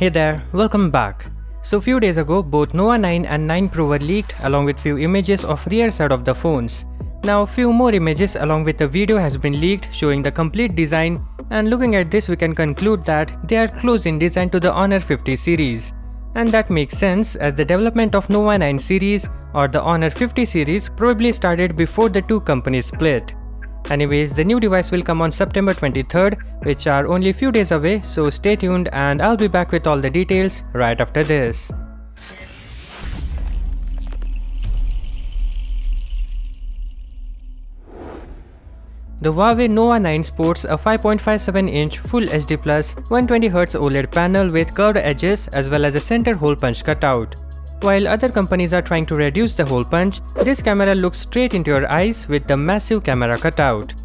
Hey there, welcome back. So few days ago, both Nova 9 and 9 Pro were leaked along with few images of rear side of the phones. Now few more images along with a video has been leaked showing the complete design, and looking at this we can conclude that they are close in design to the Honor 50 series. And that makes sense as the development of Nova 9 series or the Honor 50 series probably started before the two companies split. Anyways, the new device will come on September 23rd, which are only few days away, so stay tuned and I'll be back with all the details right after this. The Huawei Nova 9 sports a 5.57-inch Full HD Plus 120Hz OLED panel with curved edges as well as a center hole punch cutout. While other companies are trying to reduce the hole punch, this camera looks straight into your eyes with the massive camera cutout.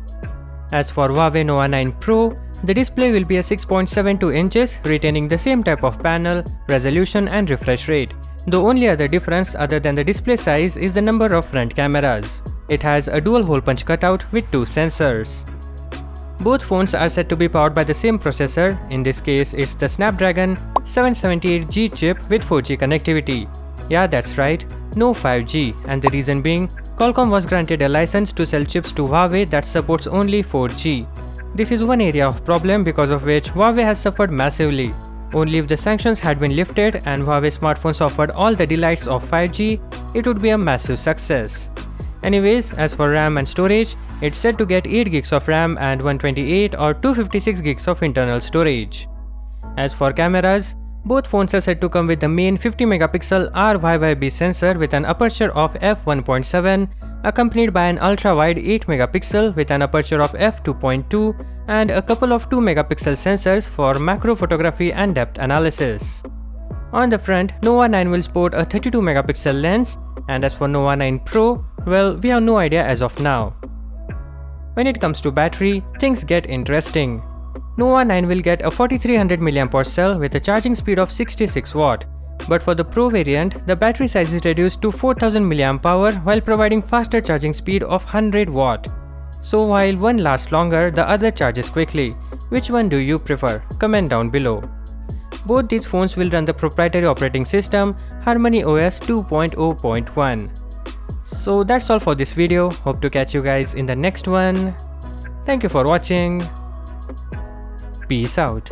As for Huawei Nova 9 Pro, the display will be a 6.72 inches, retaining the same type of panel, resolution and refresh rate. The only other difference other than the display size is the number of front cameras. It has a dual hole punch cutout with two sensors. Both phones are said to be powered by the same processor. In this case, it's the Snapdragon 778G chip with 4G connectivity. Yeah, that's right, no 5G, and the reason being, Qualcomm was granted a license to sell chips to Huawei that supports only 4G. This is one area of problem because of which Huawei has suffered massively. Only if the sanctions had been lifted and Huawei smartphones offered all the delights of 5G, it would be a massive success. Anyways, as for RAM and storage, it's said to get 8 gigs of RAM and 128 or 256 gigs of internal storage. As for cameras, both phones are said to come with the main 50-megapixel RYYB sensor with an aperture of f1.7, accompanied by an ultra-wide 8-megapixel with an aperture of f2.2 and a couple of 2-megapixel sensors for macro photography and depth analysis. On the front, Nova 9 will sport a 32-megapixel lens, and as for Nova 9 Pro, well, we have no idea as of now. When it comes to battery, things get interesting. Nova 9 will get a 4300 mAh cell with a charging speed of 66 watt, but for the Pro variant, the battery size is reduced to 4000 mAh while providing faster charging speed of 100 watt. So while one lasts longer, the other charges quickly. Which one do you prefer? Comment down below. Both these phones will run the proprietary operating system Harmony OS 2.0.1. So that's all for this video. Hope to catch you guys in the next one. Thank you for watching. Peace out.